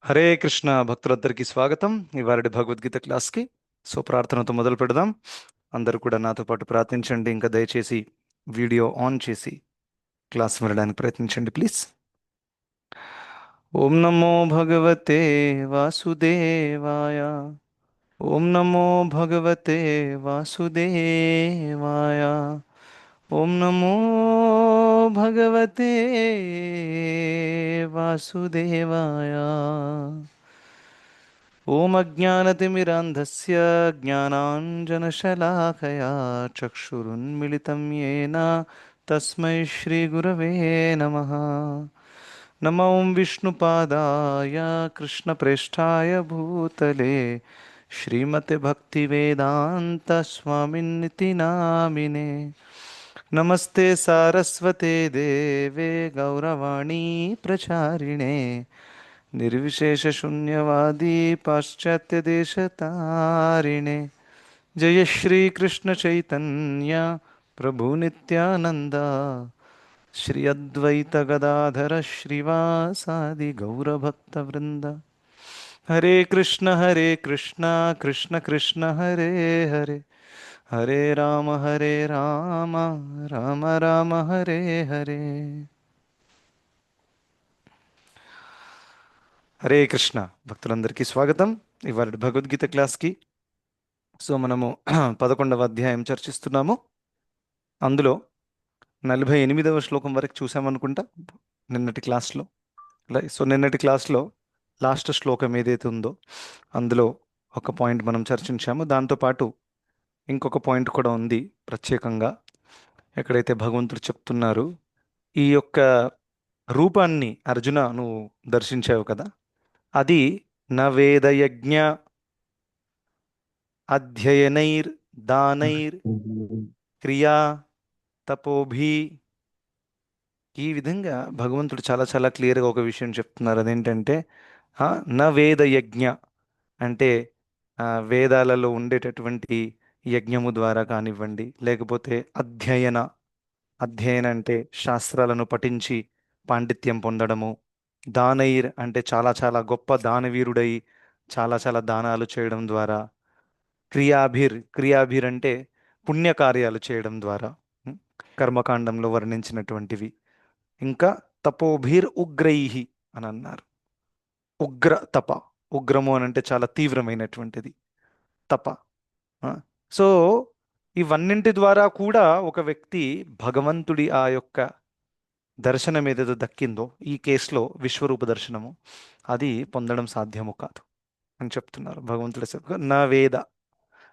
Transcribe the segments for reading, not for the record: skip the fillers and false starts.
హరే కృష్ణ భక్తులందరికీ స్వాగతం. ఇవాళ భగవద్గీత క్లాస్కి. సో ప్రార్థనతో మొదలు పెడదాం. అందరూ కూడా నాతో పాటు ప్రార్థించండి. ఇంకా దయచేసి వీడియో ఆన్ చేసి క్లాస్ వినడానికి ప్రయత్నించండి ప్లీజ్. ఓం నమో భగవతే వాసుదేవాయ. ఓం నమో భగవతే వాసుదేవాయ. ఓం నమో భగవతే వాసుదేవాయ. ఓం అజ్ఞానతిమిరాంధస్య జ్ఞానాంజనశలాకయా చక్షురున్మిళితం యేన తస్మై శ్రీగురవే నమః. నమో విష్ణుపాదాయ కృష్ణప్రేష్ఠాయ భూతలే శ్రీమతే భక్తివేదాంత స్వామిన్నితి నామినే. నమస్తే సారస్వతే దేవే గౌరవాణీ ప్రచారిణే निर्विशेषशून्यवादी पाश्चात्यदेशतारिणे. जय श्री कृष्ण चैतन्य प्रभु नित्यानंद श्री अद्वैत गदाधर श्रीवासादि गौरभक्तवृंद. हरे कृष्ण कृष्ण कृष्ण हरे हरे हरे राम राम राम हरे हरे. హరే కృష్ణ భక్తులందరికీ స్వాగతం ఇవాళ భగవద్గీత క్లాస్కి. సో మనము 11వ అధ్యాయం చర్చిస్తున్నాము. అందులో 48వ శ్లోకం వరకు చూసామనుకుంటా నిన్నటి క్లాస్లో. సో నిన్నటి క్లాస్లో లాస్ట్ శ్లోకం ఏదైతే ఉందో అందులో ఒక పాయింట్ మనం చర్చించాము. దాంతోపాటు ఇంకొక పాయింట్ కూడా ఉంది ప్రత్యేకంగా. ఎక్కడైతే భగవంతుడు చెప్తున్నారు, ఈ యొక్క రూపాన్ని అర్జున నువ్వు దర్శించావు కదా, అది నవేదయజ్ఞ అధ్యయనైర్ దానైర్ క్రియా తపోభి. ఈ విధంగా భగవంతుడు చాలా చాలా క్లియర్గా ఒక విషయం చెప్తున్నారు. అదేంటంటే నవేదయజ్ఞ అంటే వేదాలలో ఉండేటటువంటి యజ్ఞము ద్వారా కానివ్వండి, లేకపోతే అధ్యయన అంటే శాస్త్రాలను పఠించి పాండిత్యం పొందడము. దానైర్ అంటే చాలా చాలా గొప్ప దానవీరుడై చాలా చాలా దానాలు చేయడం ద్వారా. క్రియాభిర్ అంటే పుణ్యకార్యాలు చేయడం ద్వారా, ఉం, కర్మకాండంలో వర్ణించినటువంటివి. ఇంకా తపోభిర్ ఉగ్రైహి అని అన్నారు. ఉగ్ర తప, ఉగ్రము అని అంటే చాలా తీవ్రమైనటువంటిది తప. ఆ, సో ఇవన్నింటి ద్వారా కూడా ఒక వ్యక్తి భగవంతుడి ఆ యొక్క దర్శనం ఏదేదో దక్కిందో, ఈ కేసులో విశ్వరూప దర్శనము, అది పొందడం సాధ్యము కాదు అని చెప్తున్నారు భగవంతుడి నా వేద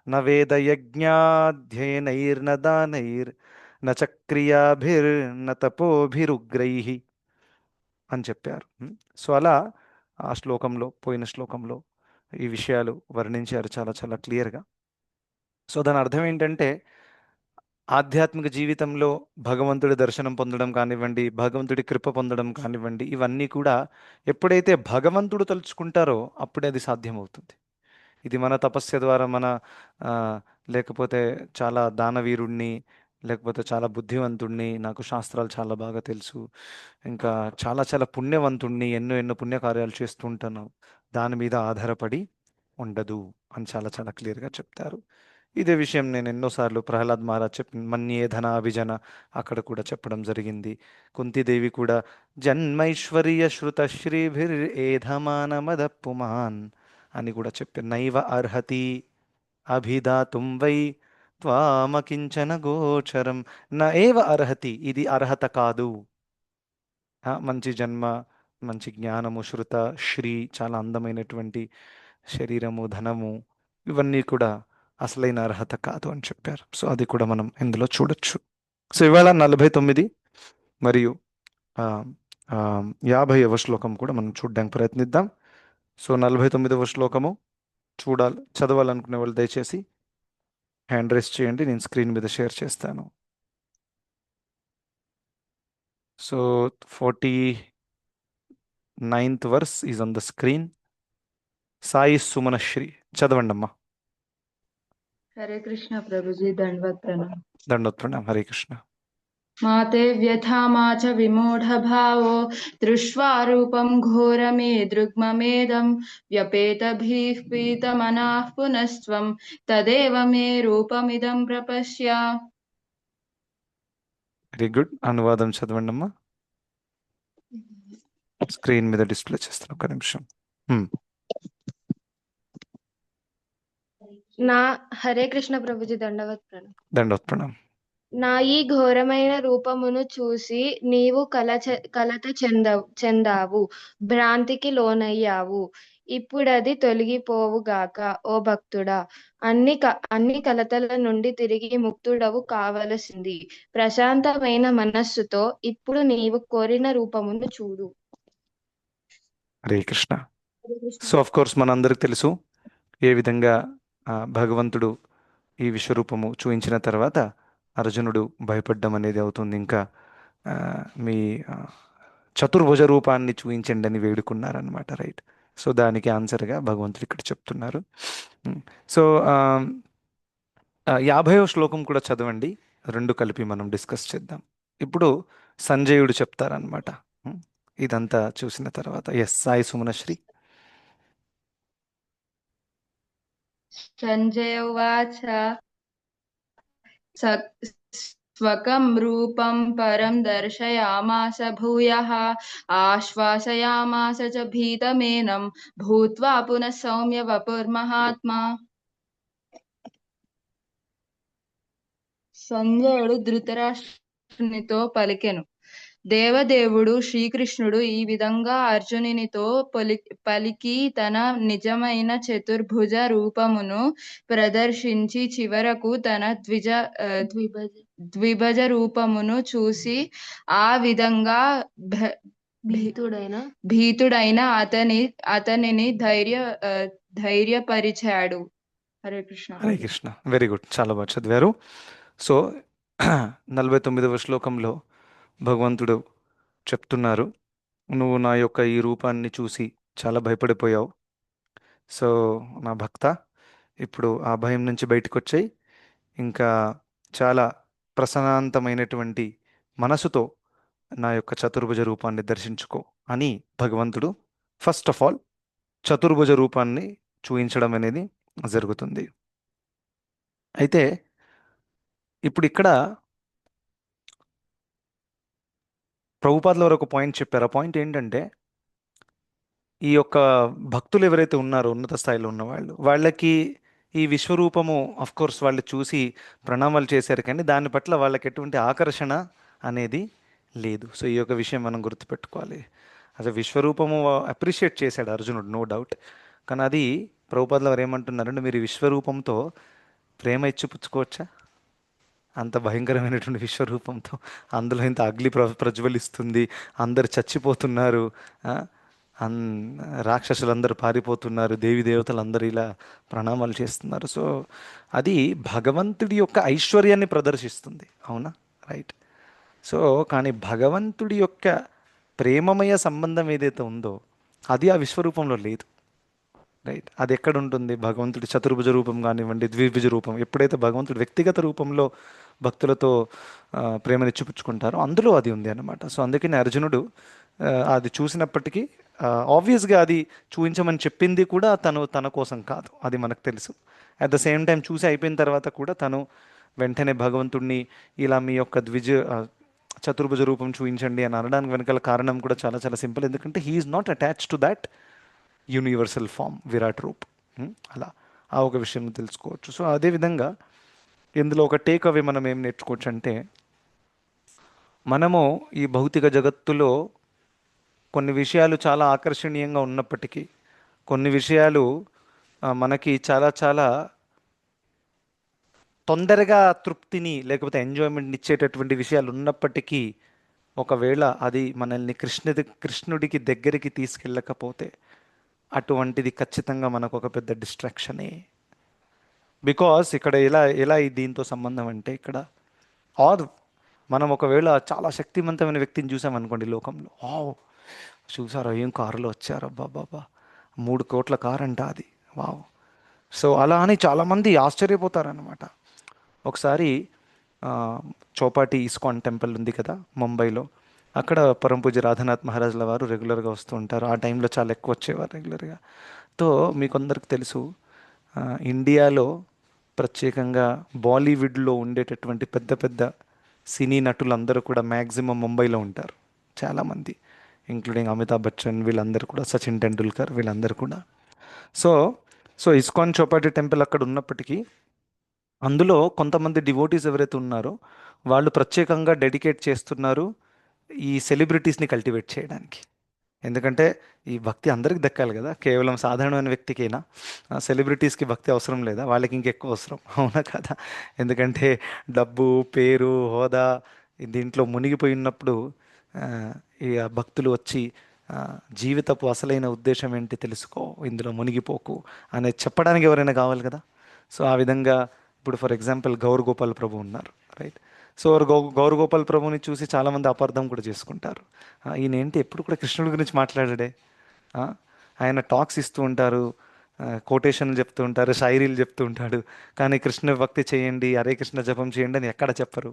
న వేదయజ్ఞాధ్యయనైర్న దానైర్ న చక్రియాభిర్న తపోభిరుగ్రైః అని చెప్పారు. సో అలా ఆ శ్లోకంలో, పోయిన శ్లోకంలో ఈ విషయాలు వర్ణించారు చాలా చాలా క్లియర్గా. సో దాని అర్థం ఏంటంటే, ఆధ్యాత్మిక జీవితంలో భగవంతుడి దర్శనం పొందడం కానివ్వండి, భగవంతుడి కృప పొందడం కానివ్వండి, ఇవన్నీ కూడా ఎప్పుడైతే భగవంతుడు తలుచుకుంటారో అప్పుడే అది సాధ్యమవుతుంది. ఇది మన తపస్య ద్వారా ఆ, లేకపోతే చాలా దానవీరుణ్ణి, లేకపోతే చాలా బుద్ధివంతుణ్ణి, నాకు శాస్త్రాలు చాలా బాగా తెలుసు, ఇంకా చాలా చాలా పుణ్యవంతుణ్ణి, ఎన్నో ఎన్నో పుణ్యకార్యాలు చేస్తూ ఉంటాను, దాని మీద ఆధారపడి ఉండదు అని చాలా చాలా క్లియర్గా చెప్తారు. ఇదే విషయం నేను ఎన్నోసార్లు ప్రహ్లాద్ మహారాజ్ మన్యే ధనాభిజన అక్కడ కూడా చెప్పడం జరిగింది. కుంతిదేవి కూడా జన్మైశ్వర్య శృత శ్రీభిర్ ఏధమానమద పుమాన్ అని కూడా చెప్పారు. నైవ అర్హతి అభిదాతుం వై త్వామకించన గోచరం. న ఏవ అర్హతి, ఇది అర్హత కాదు. మంచి జన్మ, మంచి జ్ఞానము, శృత, శ్రీ చాలా అందమైనటువంటి శరీరము, ధనము, ఇవన్నీ కూడా అసలైన అర్హత కాదు అని చెప్పారు. సో అది కూడా మనం ఇందులో చూడొచ్చు. సో ఇవాళ 49 మరియు ఆ, ఆ, 50వ శ్లోకం కూడా మనం చూడడానికి ప్రయత్నిద్దాం. సో 49వ శ్లోకము చదవాలనుకునే వాళ్ళు దయచేసి హ్యాండ్ రైస్ చేయండి, నేను స్క్రీన్ మీద షేర్ చేస్తాను. So 49th verse is on the screen. Sai Sumanasri చదవండి అమ్మా. हरे कृष्ण प्रभु जी दंडवत प्रणाम। దండోత్ ప్రణాం. హరే కృష్ణ. మా తే వ్యథా మా చ విమూఢభావో దృష్ట్వా రూపం ఘోరమీదృగ్మమేదం వ్యపేతభిః పీతమనాః పునస్త్వం తదేవ మే రూపమిదం ప్రపశ్య. Very good. అనువాదం చదవండి అమ్మా. స్క్రీన్ మీద డిస్ప్లే చేస్తాను, ఒక నిమిషం. హ్మ్. నా హరే కృష్ణ ప్రభుజీ దండవత్ ప్రణామం. దండవత్ ప్రణామం. నా ఈ ఘోరమైన రూపమును చూసి నీవు కలత చెందావు, భ్రాంతికి లోనయ్యావు. ఇప్పుడది తొలగిపోవుగాక ఓ భక్తుడా. అన్ని కలతల నుండి తిరిగి ముక్తుడవు కావలసింది ప్రశాంతమైన మనస్సుతో ఇప్పుడు నీవు కోరిన రూపమును చూడు. Hare Krishna. Hare Krishna. So of course మనందరికి తెలుసు ఏ విధంగా భగవంతుడు ఈ విశ్వరూపము చూయించిన తర్వాత అర్జునుడు భయపడ్డం అనేది అవుతుంది. ఇంకా ఆ, మీ చతుర్భుజ రూపాన్ని చూయించండి అని వేడుకున్నారనమాట, రైట్? సో దానికి ఆన్సర్గా భగవంతుడు ఇక్కడ చెప్తున్నారు. సో 50వ శ్లోకం కూడా చదవండి, రెండు కలిపి మనం డిస్కస్ చేద్దాం. ఇప్పుడు సంజయుడు చెప్తారనమాట ఇదంతా చూసిన తర్వాత. ఎస్, సాయి సుమనశ్రీ. సంజయ ఉవాచ స్వకం రూపం పరం దర్శయామాస భూయః ఆశ్వాసయామాస చ భీతమేనం భూత్వా పునః సౌమ్య వపుర్మహాత్మా. సంజయుడు ధృతరాష్ట్రునితో పలికెను, దేవదేవుడు శ్రీకృష్ణుడు ఈ విధంగా అర్జునునితో పలికి తన నిజమైన చతుర్భుజ రూపమును ప్రదర్శించి చివరకు తన ద్విభుజ రూపమును చూసి ఆ విధంగా భీతుడైన అతనిని ధైర్యపరిచాడు. హరే కృష్ణ. హరే కృష్ణ. వెరీ గుడ్, చాలా బాగా చదివారు. సో 49వ శ్లోకంలో భగవంతుడు చెప్తున్నారు, నువ్వు నా యొక్క ఈ రూపాన్ని చూసి చాలా భయపడిపోయావు. సో నా భక్త, ఇప్పుడు ఆ భయం నుంచి బయటకు వచ్చాయి, ఇంకా చాలా ప్రశాంతమైనటువంటి మనసుతో నా యొక్క చతుర్భుజ రూపాన్ని దర్శించుకో అని భగవంతుడు ఫస్ట్ ఆఫ్ ఆల్ చతుర్భుజ రూపాన్ని చూయించడం అనేది జరుగుతుంది. అయితే ఇప్పుడు ఇక్కడ ప్రభుపాదుల వారు ఒక పాయింట్ చెప్పారు. ఆ పాయింట్ ఏంటంటే, ఈ యొక్క భక్తులు ఎవరైతే ఉన్నారో ఉన్నత స్థాయిలో ఉన్న వాళ్ళకి ఈ విశ్వరూపము అఫ్ కోర్స్ వాళ్ళు చూసి ప్రణామాలు చేశారు, కానీ దాని పట్ల వాళ్ళకి ఎటువంటి ఆకర్షణ అనేది లేదు. సో ఈ యొక్క విషయం మనం గుర్తుపెట్టుకోవాలి. అసలు విశ్వరూపము అప్రిషియేట్ చేశాడు అర్జునుడు, నో డౌట్. కానీ అది ప్రభుపాదుల వారు ఏమంటున్నారంటే, మీరు ఈ విశ్వరూపంతో ప్రేమ ఇచ్చి పుచ్చుకోవచ్చా? అంత భయంకరమైనటువంటి విశ్వరూపంతో అందులో ఇంత అగ్ని ప్రజ్వలిస్తుంది, అందరు చచ్చిపోతున్నారు, ఆ, అన్ రాక్షసులందరూ పారిపోతున్నారు, దేవి దేవతలు అందరూ ఇలా ప్రణామాలు చేస్తున్నారు. సో అది భగవంతుడి యొక్క ఐశ్వర్యాన్ని ప్రదర్శిస్తుంది, అవునా? రైట్. సో కానీ భగవంతుడి యొక్క ప్రేమమయ సంబంధం ఏదైతే ఉందో అది ఆ విశ్వరూపంలో లేదు, రైట్? అది ఎక్కడ ఉంటుంది? భగవంతుడి చతుర్భుజ రూపం కానివ్వండి, ద్విభుజ రూపం, ఎప్పుడైతే భగవంతుడి వ్యక్తిగత రూపంలో భక్తులతో ప్రేమను ఇచ్చిపుచ్చుకుంటారో అందులో అది ఉంది అన్నమాట. సో అందుకని అర్జునుడు అది చూసినప్పటికీ ఆబ్వియస్గా అది చూపించమని చెప్పింది కూడా తన కోసం కాదు, అది మనకు తెలుసు. అట్ ద సేమ్ టైం చూసి అయిపోయిన తర్వాత కూడా తను వెంటనే భగవంతుడిని ఇలా మీ యొక్క చతుర్భుజ రూపం చూపించండి అని అనడానికి వెనకాల కారణం కూడా చాలా చాలా సింపుల్. ఎందుకంటే he is not attached to that universal form, virat roop. అలా ఆ ఒక విషయం తెలుసుకోవచ్చు. సో అదేవిధంగా ఇందులో ఒక టేక్ అవే మనం ఏం నేర్చుకోవచ్చు అంటే, మనము ఈ భౌతిక జగత్తులో కొన్ని విషయాలు చాలా ఆకర్షణీయంగా ఉన్నప్పటికీ, కొన్ని విషయాలు మనకి చాలా చాలా తొందరగా తృప్తిని లేకపోతే ఎంజాయ్మెంట్ని ఇచ్చేటటువంటి విషయాలు ఉన్నప్పటికీ, ఒకవేళ అది మనల్ని కృష్ణుడికి దగ్గరికి తీసుకెళ్ళకపోతే అటువంటిది ఖచ్చితంగా మనకు ఒక పెద్ద డిస్ట్రాక్షనే. బికాస్ ఇక్కడ ఎలా దీంతో సంబంధం అంటే, ఇక్కడ ఆర్ మనం ఒకవేళ చాలా శక్తివంతమైన వ్యక్తిని చూసామనుకోండి లోకంలో, చూసారా ఏం కారులో వచ్చారు, బాబా 3 కోట్ల కారు అంట అది, వావ్. సో అలా అని చాలామంది ఆశ్చర్యపోతారనమాట. ఒకసారి ఆ, చౌపాటి ఇస్కాన్ టెంపుల్ ఉంది కదా ముంబైలో. అక్కడ పరమపూజ్య రాధానాథ్ మహారాజుల వారు రెగ్యులర్గా వస్తూ ఉంటారు. ఆ టైంలో చాలా ఎక్కువ వచ్చేవారు రెగ్యులర్గా. తో మీకందరికి తెలుసు, ఆ, ఇండియాలో ప్రత్యేకంగా బాలీవుడ్లో ఉండేటటువంటి పెద్ద పెద్ద సినీ నటులందరూ కూడా మ్యాక్సిమం ముంబైలో ఉంటారు చాలామంది, ఇంక్లూడింగ్ అమితాబ్ బచ్చన్, వీళ్ళందరూ కూడా, సచిన్ టెండూల్కర్, వీళ్ళందరూ కూడా. So so ISKCON Chowpatty temple అక్కడ ఉన్నప్పటికీ అందులో కొంతమంది డివోటీస్ ఎవరైతే ఉన్నారో వాళ్ళు ప్రత్యేకంగా డెడికేట్ చేస్తున్నారు ఈ సెలబ్రిటీస్ని కల్టివేట్ చేయడానికి. ఎందుకంటే ఈ భక్తి అందరికి దక్కాలి కదా, కేవలం సాధారణమైన వ్యక్తికైనా సెలబ్రిటీస్కి భక్తి అవసరం లేదా? వాళ్ళకి ఇంకెక్కువ అవసరం. అవునా కదా? ఎందుకంటే డబ్బు, పేరు, హోదా దీంట్లో మునిగిపోయి ఉన్నప్పుడు ఆ, ఈ భక్తులు వచ్చి ఆ, జీవితపు అసలైన ఉద్దేశం ఏంటి తెలుసుకో, ఇందులో మునిగిపోకు అనేది చెప్పడానికి ఎవరైనా కావాలి కదా. సో ఆ విధంగా ఇప్పుడు ఫర్ ఎగ్జాంపుల్ గౌర్ గోపాల్ ప్రభు ఉన్నారు, రైట్? సో గౌర్ గోపాల్ ప్రభుని చూసి చాలామంది అపార్థం కూడా చేసుకుంటారు. ఈయన ఏంటి ఎప్పుడు కూడా కృష్ణుడి గురించి మాట్లాడాడే, ఆ, ఆయన టాక్స్ ఇస్తూ ఉంటారు, కోటేషన్లు చెప్తూ ఉంటారు, షాయిరీలు చెప్తూ ఉంటాడు, కానీ కృష్ణ భక్తి చేయండి, హరే కృష్ణ జపం చేయండి అని ఎక్కడ చెప్పరు.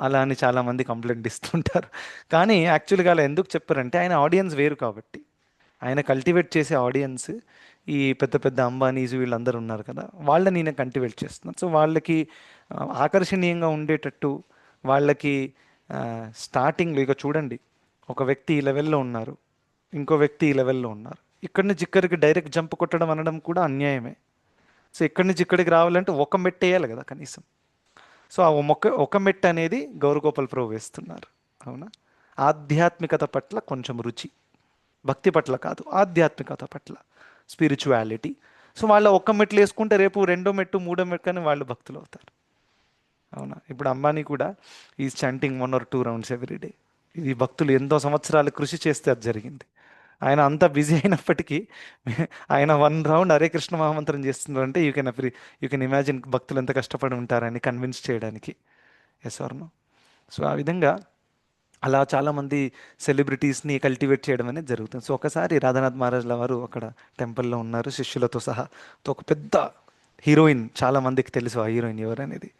అలా అని చాలామంది కంప్లైంట్ ఇస్తుంటారు. కానీ యాక్చువల్గా అలా ఎందుకు చెప్పారంటే ఆయన ఆడియన్స్ వేరు కాబట్టి. ఆయన కల్టివేట్ చేసే ఆడియన్స్ ఈ పెద్ద పెద్ద అంబానీస్ వీళ్ళందరూ ఉన్నారు కదా, వాళ్ళని ఈయన కల్టివేట్ చేస్తున్నారు. సో వాళ్ళకి ఆకర్షణీయంగా ఉండేటట్టు వాళ్ళకి స్టార్టింగ్లో ఇక చూడండి, ఒక వ్యక్తి ఈ లెవెల్లో ఉన్నారు, ఇంకో వ్యక్తి ఈ లెవెల్లో ఉన్నారు, ఇక్కడి నుంచి ఇక్కడికి డైరెక్ట్ జంప్ కొట్టడం అనడం కూడా అన్యాయమే. సో ఇక్కడి నుంచి ఇక్కడికి రావాలంటే ఒక మెట్టు వేయాలి కదా కనీసం. సో ఆ ఒక మెట్టు అనేది గౌరగోపాల్ ప్రభు వేస్తున్నారు. అవునా? ఆధ్యాత్మికత పట్ల కొంచెం రుచి, భక్తి పట్ల కాదు, ఆధ్యాత్మికత పట్ల, స్పిరిచువాలిటీ. సో వాళ్ళ ఒక్క మెట్లు వేసుకుంటే రేపు రెండో మెట్టు, మూడో మెట్టు కానీ వాళ్ళు భక్తులు అవుతారు. అవునా? ఇప్పుడు అంబానీ కూడా is chanting 1 or 2 rounds every day. ఇది భక్తులు ఎంతో సంవత్సరాలు కృషి చేస్తే అది జరిగింది. ఆయన అంత బిజీ అయినప్పటికీ ఆయన 1 round హరే కృష్ణ మహామంత్రం చేస్తున్నారంటే యూ కెన్ ఇమాజిన్ భక్తులు ఎంత కష్టపడి ఉంటారని కన్విన్స్ చేయడానికి. Yes or no? సో ఆ విధంగా అలా చాలామంది సెలబ్రిటీస్ని కల్టివేట్ చేయడం అనేది జరుగుతుంది. సో ఒకసారి రాధానాథ్ మహారాజ్ల వారు అక్కడ టెంపుల్లో ఉన్నారు శిష్యులతో సహా. తో ఒక పెద్ద హీరోయిన్, చాలామందికి తెలుసు ఆ హీరోయిన్ ఎవరు అనేది.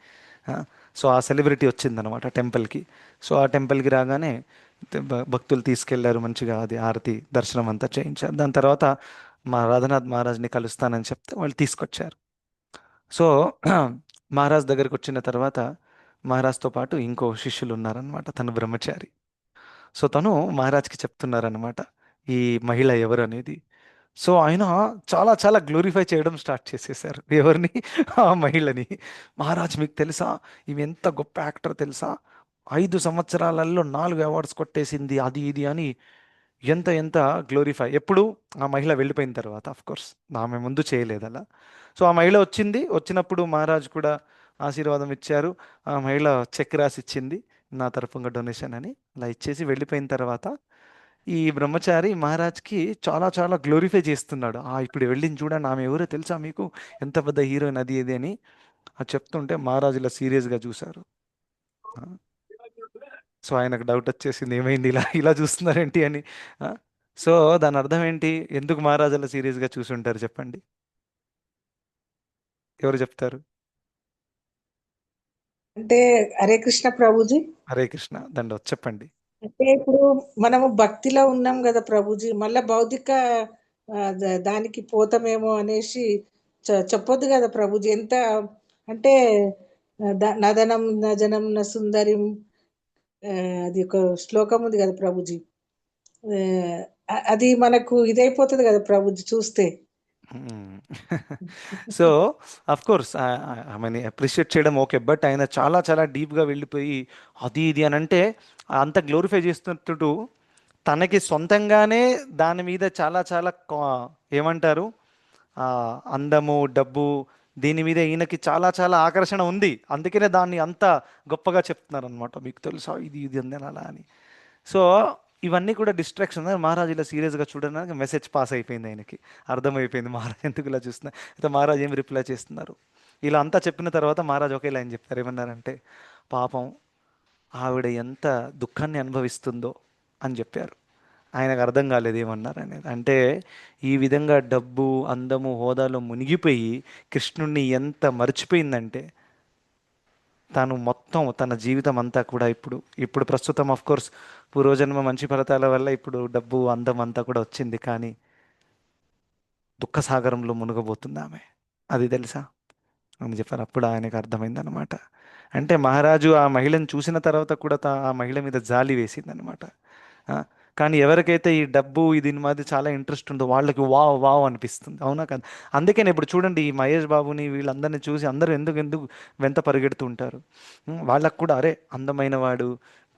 ఆ, సో ఆ సెలబ్రిటీ వచ్చిందనమాట టెంపుల్కి. సో ఆ టెంపుల్కి రాగానే భక్తులు తీసుకెళ్లారు, మంచిగా అది ఆరతి దర్శనం అంతా చేయించారు. దాని తర్వాత మా రాధానాథ్ మహారాజ్ని కలుస్తానని చెప్తే వాళ్ళు తీసుకొచ్చారు. సో మహారాజ్ దగ్గరికి వచ్చిన తర్వాత మహారాజ్తో పాటు ఇంకో శిష్యులు ఉన్నారనమాట, తను బ్రహ్మచారి. సో తను మహారాజ్కి చెప్తున్నారనమాట ఈ మహిళ ఎవరు అనేది. సో ఆయన చాలా చాలా గ్లోరిఫై చేయడం స్టార్ట్ చేసేసారు. ఎవరిని? ఆ మహిళని. మహారాజ్ మీకు తెలుసా, ఈమె ఎంత గొప్ప యాక్టర్ తెలుసా, 5 సంవత్సరాలలో 4 అవార్డ్స్ కొట్టేసింది, అది ఇది అని ఎంత ఎంత గ్లోరిఫై. ఎప్పుడు? ఆ మహిళ వెళ్ళిపోయిన తర్వాత, ఆఫ్ కోర్స్ ఆమె ముందు చేయలేదు అలా. సో ఆ మహిళ వచ్చింది, వచ్చినప్పుడు మహారాజ్ కూడా ఆశీర్వాదం ఇచ్చారు. ఆ మహిళ చెక్ రాసి ఇచ్చింది, నా తరఫున డొనేషన్ అని. అలా ఇచ్చేసి వెళ్ళిపోయిన తర్వాత ఈ బ్రహ్మచారి మహారాజ్కి చాలా చాలా గ్లోరిఫై చేస్తున్నాడు. ఇప్పుడు వెళ్ళింది చూడండి, ఆమె ఎవరో తెలుసా మీకు, ఎంత పెద్ద హీరోయిన్, అది ఇది అని అది చెప్తుంటే మహారాజు ఇలా సీరియస్గా చూశారు. ఆ, సో ఆయనకు డౌట్ వచ్చేసింది, ఏమైంది ఇలా ఇలా చూస్తున్నారేంటి అని. ఆ, సో దాని అర్థం ఏంటి? ఎందుకు మహారాజు అలా సీరియస్గా చూసుంటారు చెప్పండి? ఎవరు చెప్తారు? అంటే హరే కృష్ణ ప్రభుజీ. హరే కృష్ణ దండోత్, చెప్పండి. అంటే ఇప్పుడు మనము భక్తిలో ఉన్నాం కదా ప్రభుజీ, మళ్ళా భౌతిక దానికి పోతామేమో అనేసి చెప్పొద్దు కదా ప్రభుజీ. ఎంత అంటే నదనం నజనం న సుందరిం, అది ఒక శ్లోకం ఉంది కదా ప్రభుజీ. అది మనకు ఇదైపోతుంది కదా ప్రభుజీ చూస్తే. సో అఫ్ కోర్స్ ఆమెని అప్రిషియేట్ చేయడం ఓకే, బట్ ఆయన చాలా చాలా డీప్గా వెళ్ళిపోయి అది ఇది అని అంటే అంత గ్లోరిఫై చేస్తున్నట్టు తనకి సొంతంగానే దాని మీద చాలా చాలా ఏమంటారు, ఆ, అందము, డబ్బు, దీని మీద ఈయనకి చాలా చాలా ఆకర్షణ ఉంది. అందుకనే దాన్ని అంత గొప్పగా చెప్తున్నారు అనమాట, మీకు తెలుసా ఇది ఇది అందని అలా అని. సో ఇవన్నీ కూడా డిస్ట్రాక్షన్. మహారాజు ఇలా సీరియస్గా చూడడానికి మెసేజ్ పాస్ అయిపోయింది ఆయనకి, అర్థమైపోయింది మహారాజ్ ఎందుకు ఇలా చూస్తున్నారు. అయితే మహారాజ్ ఏం రిప్లై చేస్తున్నారు, ఇలా అంతా చెప్పిన తర్వాత మహారాజ్ ఒకే లైన్ చెప్తారు, ఏమన్నారంటే పాపం ఆవిడ ఎంత దుఃఖాన్ని అనుభవిస్తుందో అని చెప్పారు. ఆయనకు అర్థం కాలేదు ఏమన్నారు అనేది. అంటే ఈ విధంగా డబ్బు, అందము, హోదాలో మునిగిపోయి కృష్ణుణ్ణి ఎంత మర్చిపోయిందంటే, తను మొత్తం తన జీవితం అంతా కూడా ఇప్పుడు ఇప్పుడు ప్రస్తుతం ఆఫ్ కోర్స్ పూర్వజన్మ మంచి ఫలితాల వల్ల ఇప్పుడు డబ్బు అందం అంతా కూడా వచ్చింది, కానీ దుఃఖసాగరంలో మునగబోతుంది ఆమె. అది తెలుసా అని చెప్పారు. అప్పుడు ఆయనకు అర్థమైందనమాట. అంటే మహారాజు ఆ మహిళను చూసిన తర్వాత కూడా ఆ మహిళ మీద జాలి వేసిందనమాట. ఆ, కానీ ఎవరికైతే ఈ డబ్బు దీని మీద చాలా ఇంట్రెస్ట్ ఉందో వాళ్ళకి వావ్ వావ్ అనిపిస్తుంది, అవునా కదా? అందుకే ఇప్పుడు చూడండి ఈ మహేష్ బాబుని వీళ్ళందరినీ చూసి అందరూ ఎందుకు ఎందుకు వెంట పరిగెడుతూ ఉంటారు. వాళ్ళకు కూడా అరే అందమైన వాడు,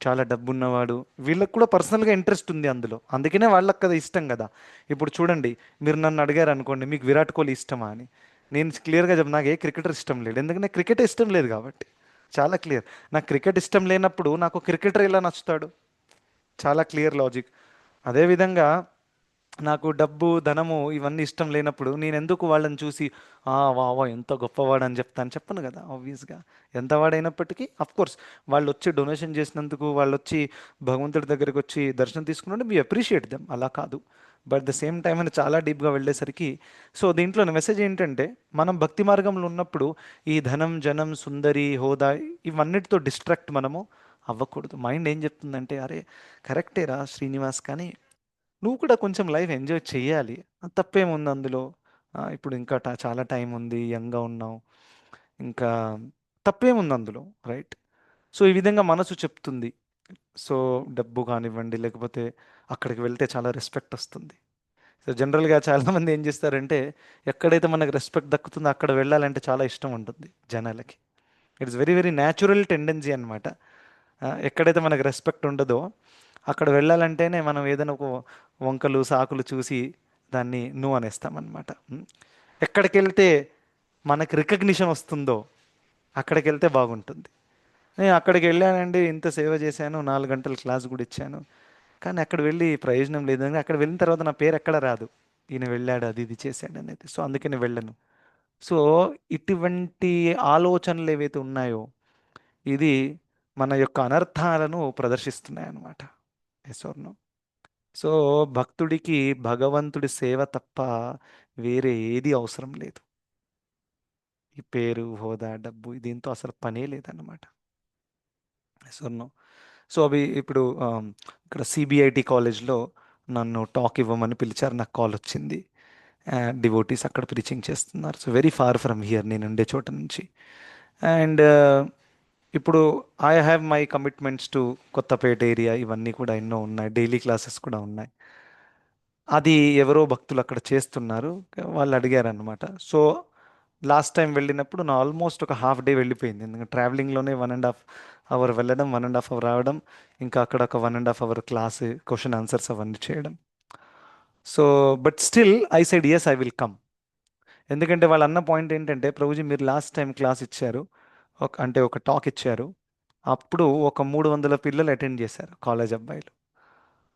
చాలా డబ్బు ఉన్నవాడు, వీళ్ళకి కూడా పర్సనల్గా ఇంట్రెస్ట్ ఉంది అందులో, అందుకనే వాళ్ళకి కదా ఇష్టం కదా. ఇప్పుడు చూడండి, మీరు నన్ను అడిగారు అనుకోండి మీకు విరాట్ కోహ్లీ ఇష్టమా అని, నేను క్లియర్గా చెప్పు నాకు ఏ క్రికెటర్ ఇష్టం లేదు, ఎందుకంటే క్రికెట్ ఇష్టం లేదు కాబట్టి. చాలా క్లియర్. నాకు క్రికెట్ ఇష్టం లేనప్పుడు నాకు క్రికెటర్ ఎలా నచ్చుతాడు? చాలా క్లియర్ లాజిక్. అదేవిధంగా నాకు డబ్బు ధనము ఇవన్నీ ఇష్టం లేనప్పుడు నేను ఎందుకు వాళ్ళని చూసి వా ఎంత గొప్పవాడు అని చెప్తాను? చెప్పను కదా ఆబ్వియస్గా. ఎంత వాడైనప్పటికీ కోర్స్ వాళ్ళు వచ్చి డొనేషన్ చేసినందుకు, వాళ్ళు వచ్చి భగవంతుడి దగ్గరికి వచ్చి దర్శనం తీసుకున్నట్టు వి అప్రిషియేట్ దెమ్, అలా కాదు. బట్ ద సేమ్ టైం అని చాలా డీప్గా వెళ్ళేసరికి, సో దీంట్లో మెసేజ్ ఏంటంటే మనం భక్తి మార్గంలో ఉన్నప్పుడు ఈ ధనం జనం సుందరి హోదా ఇవన్నిటితో డిస్ట్రాక్ట్ మనము అవ్వకూడదు. మైండ్ ఏం చెప్తుందంటే అరే కరెక్టేరా శ్రీనివాస్, కానీ నువ్వు కూడా కొంచెం లైఫ్ ఎంజాయ్ చేయాలి, తప్పేముంది అందులో? ఇప్పుడు ఇంకా చాలా టైం ఉంది, యంగ్గా ఉన్నావు, ఇంకా తప్పేముంది అందులో, రైట్? సో ఈ విధంగా మనసు చెప్తుంది. సో డబ్బు కానివ్వండి, లేకపోతే అక్కడికి వెళ్తే చాలా రెస్పెక్ట్ వస్తుంది. సో జనరల్గా చాలామంది ఏం చేస్తారంటే ఎక్కడైతే మనకు రెస్పెక్ట్ దక్కుతుందో అక్కడ వెళ్ళాలంటే చాలా ఇష్టం ఉంటుంది జనాలకి. It's very very natural tendency అనమాట. ఎక్కడైతే మనకు రెస్పెక్ట్ ఉండదో అక్కడ వెళ్ళాలంటేనే మనం ఏదైనా ఒక వంకలు సాకులు చూసి దాన్ని నువ్వు అనేస్తామన్నమాట. ఎక్కడికి వెళ్తే మనకి రికగ్నిషన్ వస్తుందో అక్కడికి వెళ్తే బాగుంటుంది. నేను అక్కడికి వెళ్ళానండి, ఇంత సేవ చేశాను, 4 గంటలు క్లాస్ కూడా ఇచ్చాను, కానీ అక్కడ వెళ్ళి ప్రయోజనం లేదని, అక్కడ వెళ్ళిన తర్వాత నా పేరు ఎక్కడ రాదు, ఈయన వెళ్ళాడు అది ఇది చేశాడు అనేది. సో అందుకని వెళ్ళను. సో ఇటువంటి ఆలోచనలు ఏవైతే ఉన్నాయో ఇది మన యొక్క అనర్థాలను ప్రదర్శిస్తున్నాయి అన్నమాట. Yes or no? సో భక్తుడికి భగవంతుడి సేవ తప్ప వేరే ఏది అవసరం లేదు. ఈ పేరు హోదా డబ్బు దీంతో అసలు పనే లేదన్నమాట. Yes or no? సో అవి ఇప్పుడు ఇక్కడ సిబిఐటి కాలేజ్లో నన్ను టాక్ ఇవ్వమని పిలిచారు, నాకు కాల్ వచ్చింది. డివోటీస్ అక్కడ ప్రీచింగ్ చేస్తున్నారు. So very far from here, నేను ఉండే చోట నుంచి. అండ్ ఇప్పుడు I have my commitments to Kothapet area, ఇవన్నీ కూడా ఎన్నో ఉన్నాయి, డైలీ క్లాసెస్ కూడా ఉన్నాయి. అది ఎవరో భక్తులు అక్కడ చేస్తున్నారు, వాళ్ళు అడిగారనమాట. సో లాస్ట్ టైం వెళ్ళినప్పుడు నా ఆల్మోస్ట్ ఒక హాఫ్ డే వెళ్ళిపోయింది, ఎందుకంటే ట్రావెలింగ్లోనే 1.5 అవర్ వెళ్ళడం, 1.5 అవర్ రావడం, ఇంకా అక్కడ ఒక 1.5 అవర్ క్లాస్, క్వశ్చన్ ఆన్సర్స్ అవన్నీ చేయడం. So but still I said yes I will come. ఎందుకంటే వాళ్ళు అన్న పాయింట్ ఏంటంటే ప్రభుజీ మీరు లాస్ట్ టైం క్లాస్ ఇచ్చారు, అంటే ఒక టాక్ ఇచ్చారు, అప్పుడు ఒక 300 పిల్లలు అటెండ్ చేశారు, కాలేజ్ అబ్బాయిలు.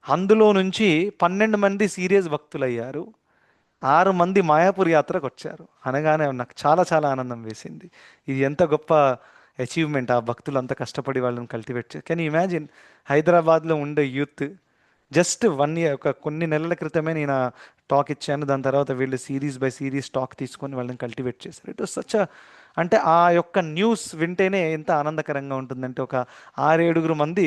అందులో నుంచి 12 మంది సీరియస్ భక్తులు అయ్యారు, 6 మంది మాయాపూర్ యాత్రకు వచ్చారు అనగానే నాకు చాలా చాలా ఆనందం వేసింది. ఇది ఎంత గొప్ప అచీవ్మెంట్, ఆ భక్తులు అంత కష్టపడి వాళ్ళని కల్టివేట్ చేసి. కెన్ యూ ఇమాజిన్ హైదరాబాద్లో ఉండే యూత్ జస్ట్ 1 ఇయర్, ఒక కొన్ని నెలల క్రితమే నేను టాక్ ఇచ్చాను, దాని తర్వాత వీళ్ళు సిరీస్ బై సిరీస్ టాక్ తీసుకొని వాళ్ళని కల్టివేట్ చేశారు. ఇట్ వాస్ సచ్ అంటే ఆ యొక్క న్యూస్ వింటేనే ఎంత ఆనందకరంగా ఉంటుందంటే, ఒక 6-7 మంది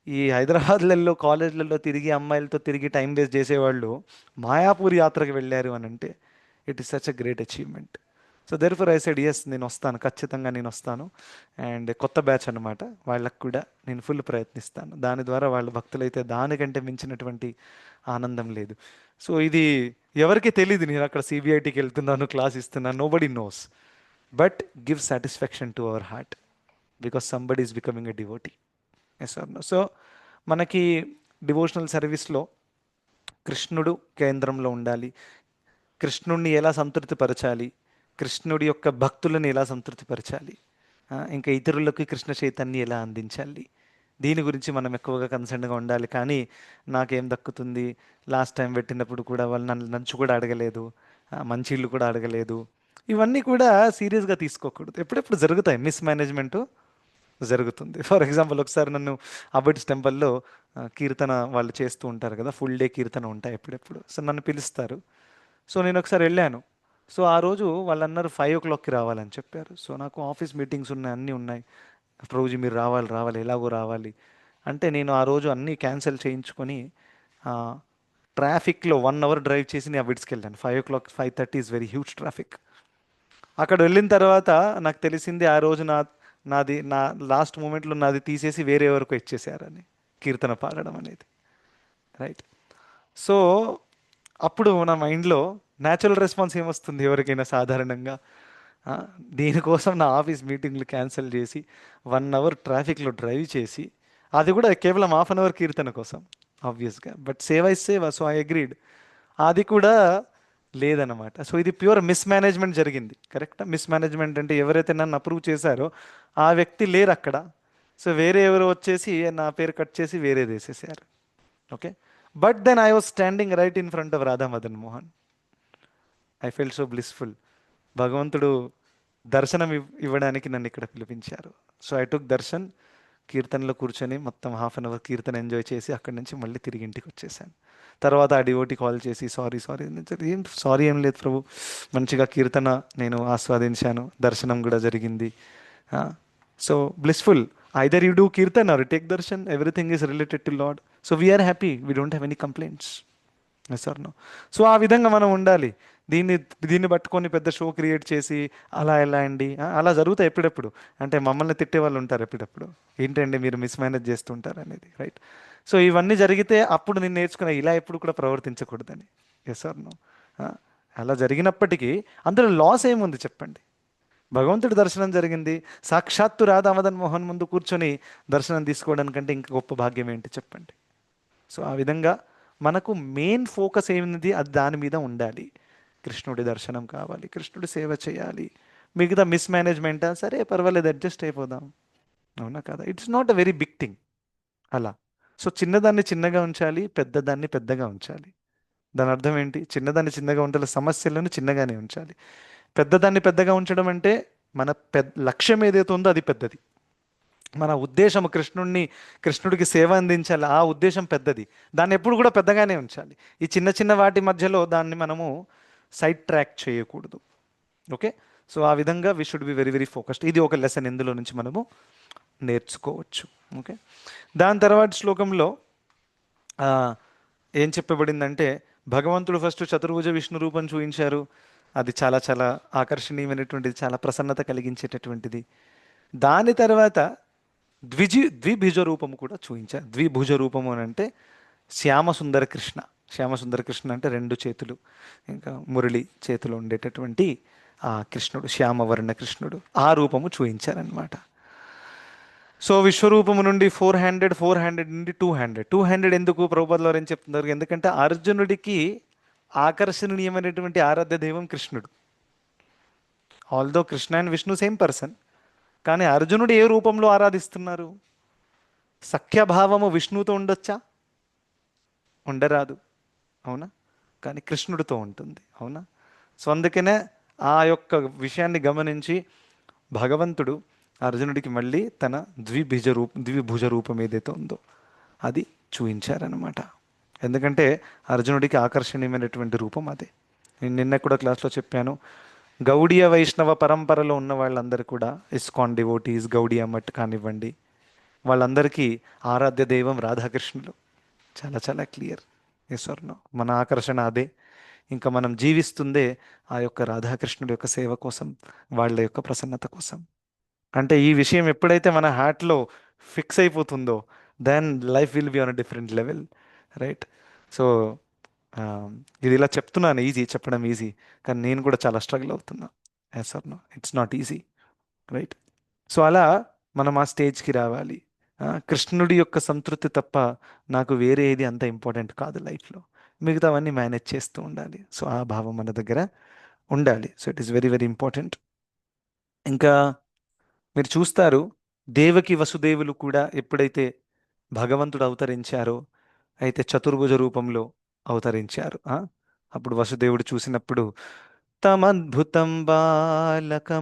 ఈ హైదరాబాద్లలో కాలేజ్లలో తిరిగి అమ్మాయిలతో తిరిగి టైం వేస్ట్ చేసేవాళ్ళు మాయాపూర్ యాత్రకు వెళ్ళారు అని అంటే it is such a great achievement. So therefore I said yes, నేను వస్తాను, ఖచ్చితంగా నేను వస్తాను. అండ్ కొత్త బ్యాచ్ అనమాట, వాళ్ళకు కూడా నేను ఫుల్ ప్రయత్నిస్తాను, దాని ద్వారా వాళ్ళ భక్తులైతే దానికంటే మించినటువంటి ఆనందం లేదు. సో ఇది ఎవరికి తెలియదు, నేను అక్కడ సిబిఐటికి వెళ్తున్నాను, క్లాస్ ఇస్తున్నాను, nobody knows, but give satisfaction to our heart because somebody is becoming a devotee. Yes or no? So మనకి డివోషనల్ సర్వీస్లో కృష్ణుడు కేంద్రంలో ఉండాలి, కృష్ణుడిని ఎలా సంతృప్తిపరచాలి, కృష్ణుడి యొక్క భక్తులను ఎలా సంతృప్తిపరచాలి, ఇంకా ఇతరులకు కృష్ణ చైతన్యం ఎలా అందించాలి, దీని గురించి మనం ఎక్కువగా కన్సర్న్గా ఉండాలి. కానీ నాకేం దక్కుతుంది, లాస్ట్ టైం పెట్టినప్పుడు కూడా వాళ్ళు నన్ను లంచ్ కూడా అడగలేదు, మంచి ఇల్లు కూడా అడగలేదు, ఇవన్నీ కూడా సీరియస్గా తీసుకోకూడదు. ఎప్పుడెప్పుడు జరుగుతాయి, మిస్మేనేజ్మెంటు జరుగుతుంది. ఫర్ ఎగ్జాంపుల్ ఒకసారి నన్ను అబిడ్స్ టెంపుల్లో కీర్తన వాళ్ళు చేస్తూ ఉంటారు కదా, ఫుల్ డే కీర్తన ఉంటాయి ఎప్పుడెప్పుడు. సో నన్ను పిలుస్తారు, సో నేను ఒకసారి వెళ్ళాను. సో ఆ రోజు వాళ్ళు అన్నారు 5 o'clockకి రావాలని చెప్పారు. సో నాకు ఆఫీస్ మీటింగ్స్ ఉన్నాయి, అన్నీ ఉన్నాయి, ప్రభుజీ మీరు రావాలి రావాలి ఎలాగో రావాలి అంటే నేను ఆ రోజు అన్నీ క్యాన్సిల్ చేయించుకొని ట్రాఫిక్లో 1 అవర్ డ్రైవ్ చేసి నేను అవిడ్స్కి వెళ్ళాను. 5 o'clock 5:30 is very huge traffic. అక్కడ వెళ్ళిన తర్వాత నాకు తెలిసింది ఆ రోజు నా లాస్ట్ మూమెంట్లో నాది తీసేసి వేరే ఎవరికో ఇచ్చేసారని, కీర్తన పాడడం అనేది. రైట్. సో అప్పుడు నా మైండ్లో న్యాచురల్ రెస్పాన్స్ ఏమొస్తుంది ఎవరికైనా సాధారణంగా? ఆ, దీనికోసం నా ఆఫీస్ మీటింగ్లు క్యాన్సిల్ చేసి 1 అవర్ ట్రాఫిక్లో డ్రైవ్ చేసి, అది కూడా కేవలం హాఫ్ అవర్ కీర్తన కోసం ఆబ్వియస్గా. బట్ సేవ ఇస్ సేవ, సో ఐ అగ్రీడ్. అది కూడా లేదన్నమాట. సో ఇది ప్యూర్ మిస్మేనేజ్మెంట్ జరిగింది. కరెక్టా? మిస్మేనేజ్మెంట్ అంటే ఎవరైతే నన్ను అప్రూవ్ చేశారో ఆ వ్యక్తి లేరు అక్కడ. సో వేరే ఎవరు వచ్చేసి నా పేరు కట్ చేసి వేరేది వేసేసారు. Okay. But then I was standing right in front of Radha Madan Mohan. I felt so blissful. భగవంతుడు దర్శనం ఇవ్వడానికి నన్ను ఇక్కడ పిలిపించారు. So I took darshan. కీర్తనలో కూర్చొని మొత్తం హాఫ్ అవర్ కీర్తన ఎంజాయ్ చేసి అక్కడి నుంచి మళ్ళీ తిరిగి ఇంటికి వచ్చేసాను. తర్వాత ఆ డివోటీ కాల్ చేసి సారీ ఏం సారీ ఏం లేదు ప్రభు, మంచిగా కీర్తన నేను ఆస్వాదించాను, దర్శనం కూడా జరిగింది. So blissful. Either you do kirtan or take darshan, everything is related to lord. So we are happy, we don't have any complaints. Sir no. So ఆ విధంగా మనం ఉండాలి. దీన్ని పట్టుకొని పెద్ద షో క్రియేట్ చేసి అలా ఎలా అండి అలా జరుగుతాయి ఎప్పుడెప్పుడు. అంటే మమ్మల్ని తిట్టే వాళ్ళు ఉంటారు ఎప్పుడెప్పుడు, ఏంటండి మీరు మిస్మేనేజ్ చేస్తుంటారు అనేది. రైట్. సో ఇవన్నీ జరిగితే అప్పుడు నేను నేర్చుకున్నా ఇలా ఎప్పుడు కూడా ప్రవర్తించకూడదని. Yes or no. అలా జరిగినప్పటికీ అందులో లాస్ ఏముంది చెప్పండి? భగవంతుడి దర్శనం జరిగింది. సాక్షాత్తు రాధా మదన్ మోహన్ ముందు కూర్చొని దర్శనం తీసుకోవడానికంటే ఇంకా గొప్ప భాగ్యం ఏంటి చెప్పండి? సో ఆ విధంగా మనకు మెయిన్ ఫోకస్ ఏమింది, అది దాని మీద ఉండాలి. కృష్ణుడి దర్శనం కావాలి, కృష్ణుడి సేవ చేయాలి. మిగతా మిస్మేనేజ్మెంటా, సరే పర్వాలేదు అడ్జస్ట్ అయిపోదాం. అవునా కదా? It's not a very big thing అలా. సో చిన్నదాన్ని చిన్నగా ఉంచాలి, పెద్దదాన్ని పెద్దగా ఉంచాలి. దాని అర్థం ఏంటి? చిన్నదాన్ని చిన్నగా ఉంచాలి, సమస్యలను చిన్నగానే ఉంచాలి. పెద్దదాన్ని పెద్దగా ఉంచడం అంటే మన లక్ష్యం ఏదైతే ఉందో అది పెద్దది. మన ఉద్దేశం కృష్ణుడికి సేవ అందించాలి, ఆ ఉద్దేశం పెద్దది. దాన్ని ఎప్పుడు కూడా పెద్దగానే ఉంచాలి. ఈ చిన్న చిన్న వాటి మధ్యలో దాన్ని మనము సైడ్ ట్రాక్ చేయకూడదు. ఓకే. సో ఆ విధంగా we should be very very focused. ఇది ఒక లెసన్ ఇందులో నుంచి మనము నేర్చుకోవచ్చు. ఓకే. దాని తర్వాత శ్లోకంలో ఏం చెప్పబడిందంటే, భగవంతుడు ఫస్ట్ చతుర్భుజ విష్ణు రూపం చూపించారు. అది చాలా చాలా ఆకర్షణీయమైనటువంటిది, చాలా ప్రసన్నత కలిగించేటటువంటిది. దాని తర్వాత ద్విభుజ రూపము కూడా చూపించారు. ద్విభుజ రూపము అని అంటే శ్యామసుందర కృష్ణ. శ్యామసుందర కృష్ణ అంటే 2 చేతులు, ఇంకా మురళి చేతులు ఉండేటటువంటి ఆ కృష్ణుడు, శ్యామవర్ణ కృష్ణుడు, ఆ రూపము చూపించారనమాట. సో విశ్వరూపము నుండి 400 నుండి 200 ఎందుకు ప్రభుపాదుల వారు ఏం చెప్తున్నారు? ఎందుకంటే అర్జునుడికి ఆకర్షణీయమైనటువంటి ఆరాధ్య దైవం కృష్ణుడు. Although Krishna and Vishnu same person, కానీ అర్జునుడు ఏ రూపంలో ఆరాధిస్తున్నారు? సఖ్యభావము విష్ణువుతో ఉండొచ్చా? ఉండరాదు. అవునా? కానీ కృష్ణుడితో ఉంటుంది. అవునా? సో అందుకనే ఆ యొక్క విషయాన్ని గమనించి భగవంతుడు అర్జునుడికి మళ్ళీ తన ద్విభుజ రూపం ఏదైతే ఉందో అది చూపించారనమాట. ఎందుకంటే అర్జునుడికి ఆకర్షణీయమైనటువంటి రూపం అదే. నేను నిన్న కూడా క్లాస్లో చెప్పాను, గౌడీయ వైష్ణవ పరంపరలో ఉన్న వాళ్ళందరూ కూడా ఇస్కాన్ డివోటీస్, గౌడీయ మఠ్ కానివ్వండి, వాళ్ళందరికీ ఆరాధ్య దైవం రాధాకృష్ణులు. చాలా చాలా క్లియర్. ఈశ్వరును మన ఆకర్షణ అదే. ఇంకా మనం జీవిస్తుందే ఆ యొక్క రాధాకృష్ణుడి యొక్క సేవ కోసం, వాళ్ళ యొక్క ప్రసన్నత కోసం. అంటే ఈ విషయం ఎప్పుడైతే మన హార్ట్లో ఫిక్స్ అయిపోతుందో, then life will be on a different level. Right. So ఇది ఇలా చెప్తున్నాను, చెప్పడం ఈజీ, కానీ నేను కూడా చాలా స్ట్రగుల్ అవుతున్నా. Yes or no, it's not easy. Right. So అలా మనం ఆ స్టేజ్కి రావాలి. కృష్ణుడి యొక్క సంతృప్తి తప్ప నాకు వేరే ఏది అంత ఇంపార్టెంట్ కాదు లైఫ్లో, మిగతావన్నీ మేనేజ్ చేస్తూ ఉండాలి. సో ఆ భావం మన దగ్గర ఉండాలి. So it is very very important. ఇంకా మీరు చూస్తారు, దేవకి వసుదేవులు కూడా ఎప్పుడైతే భగవంతుడు అవతరించారో అయితే చతుర్భుజ రూపంలో అవతరించారు. అప్పుడు వసుదేవుడు చూసినప్పుడు తమద్భుతం బాలకమంబుజేక్షణం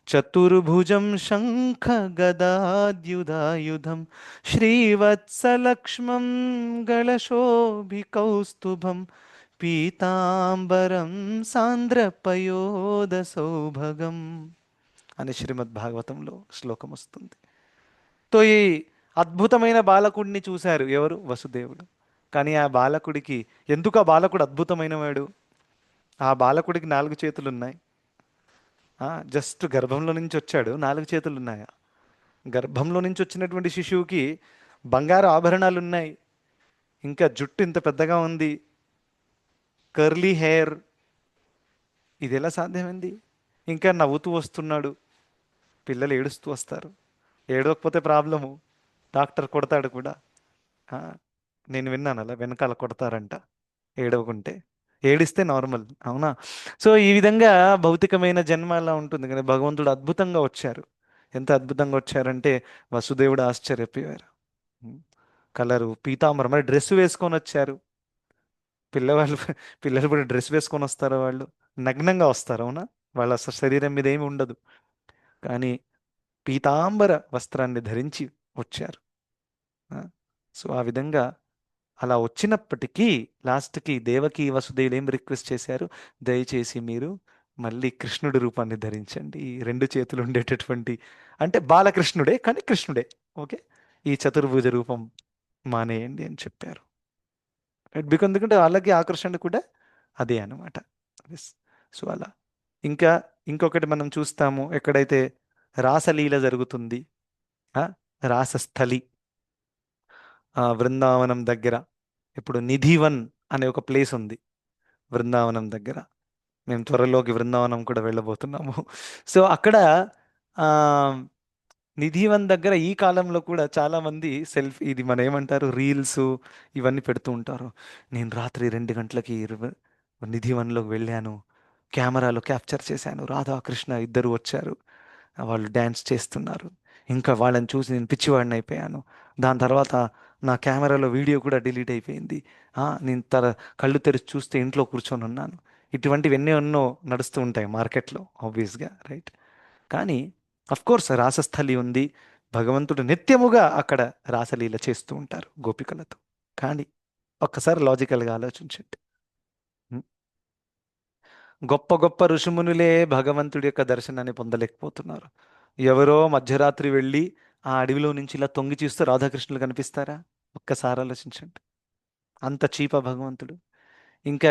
చతుర్భుజం శంఖ గదాద్యుధాయుధం శ్రీవత్సలక్ష్మం గళశోభికౌస్తుభం పీతాంబరం సాంద్రపయోద సౌభగం. అని శ్రీమద్ భాగవతంలో శ్లోకం వస్తుంది. తో ఈ అద్భుతమైన బాలకుడిని చూశారు ఎవరు? వసుదేవుడు. కానీ ఆ బాలకుడికి, ఎందుకు ఆ బాలకుడు అద్భుతమైన వాడు? ఆ బాలకుడికి 4 చేతులు ఉన్నాయి. జస్ట్ గర్భంలో నుంచి వచ్చాడు, 4 చేతులు ఉన్నాయా? గర్భంలో నుంచి వచ్చినటువంటి శిశువుకి బంగారు ఆభరణాలు ఉన్నాయి, ఇంకా జుట్టు ఇంత పెద్దగా ఉంది, కర్లీ హెయిర్. ఇది ఎలా సాధ్యమైంది? ఇంకా నవ్వుతూ వస్తున్నాడు. పిల్లలు ఏడుస్తూ వస్తారు, ఏడవకపోతే ప్రాబ్లము, డాక్టర్ కొడతాడు కూడా. ఆ, నేను విన్నాను అలా వెనకాల కొడతారంట ఏడవకుంటే, ఏడిస్తే నార్మల్, అవునా? సో ఈ విధంగా భౌతికమైన జన్మ అలా ఉంటుంది. కానీ భగవంతుడు అద్భుతంగా వచ్చారు. ఎంత అద్భుతంగా వచ్చారంటే వసుదేవుడు ఆశ్చర్యపోయారు. ఉమ్, కలరు పీతాంబరం మరి డ్రెస్ వేసుకొని వచ్చారు. పిల్లవాళ్ళు పిల్లలు కూడా డ్రెస్ వేసుకొని వస్తారు, వాళ్ళు నగ్నంగా వస్తారు, అవునా? వాళ్ళ అసలు శరీరం మీద ఏమి ఉండదు, కానీ పీతాంబర వస్త్రాన్ని ధరించి వచ్చారు. ఆ, సో ఆ విధంగా అలా వచ్చినప్పటికీ లాస్ట్కి దేవకి వసుదేవులు ఏం రిక్వెస్ట్ చేశారు? దయచేసి మీరు మళ్ళీ కృష్ణుడి రూపాన్ని ధరించండి, ఈ 2 చేతులు ఉండేటటువంటి, అంటే బాలకృష్ణుడే కానీ కృష్ణుడే, ఓకే, ఈ చతుర్భుజ రూపం మానేయండి అని చెప్పారు. రైట్, బికాజ్ ఎందుకంటే వాళ్ళకి ఆకర్షణ కూడా అదే అనమాట. సో అలా ఇంకా ఇంకొకటి మనం చూస్తాము, ఎక్కడైతే రాసలీల జరుగుతుంది, ఆ, రాసస్థలి, బృందావనం దగ్గర. ఇప్పుడు నిధివన్ అనే ఒక ప్లేస్ ఉంది బృందావనం దగ్గర. మేము త్వరలోకి బృందావనం కూడా వెళ్ళబోతున్నాము. సో అక్కడ ఆ, నిధివన్ దగ్గర ఈ కాలంలో కూడా చాలా మంది ఇది మన ఏమంటారు, రీల్స్ ఇవన్నీ పెడుతూ ఉంటారు. నేను రాత్రి 2 గంటలకి నిధివన్లోకి వెళ్ళాను, కెమెరాలో క్యాప్చర్ చేశాను, రాధాకృష్ణ ఇద్దరు వచ్చారు, వాళ్ళు డ్యాన్స్ చేస్తున్నారు, ఇంకా వాళ్ళని చూసి నేను పిచ్చివాడిని అయిపోయాను. దాని తర్వాత నా కెమెరాలో వీడియో కూడా డిలీట్ అయిపోయింది. నేను కళ్ళు తెరిచి చూస్తే ఇంట్లో కూర్చొని ఉన్నాను. ఇటువంటివి ఎన్నో నడుస్తూ ఉంటాయి మార్కెట్లో ఆబ్వియస్గా, రైట్? కానీ కోర్స్ రాసస్థలి ఉంది, భగవంతుడు నిత్యముగా అక్కడ రాసలీల చేస్తూ ఉంటారు గోపికలతో. కానీ ఒక్కసారి లాజికల్గా ఆలోచించండి. ఉం? గొప్ప గొప్ప ఋషిమునులే భగవంతుడి యొక్క దర్శనాన్ని పొందలేకపోతున్నారు. ఎవరో మధ్యరాత్రి వెళ్ళి ఆ అడవిలో నుంచి ఇలా తొంగి చూస్తే రాధాకృష్ణులు కనిపిస్తారా? ఒక్కసారి ఆలోచించండి. అంత చీప భగవంతుడు. ఇంకా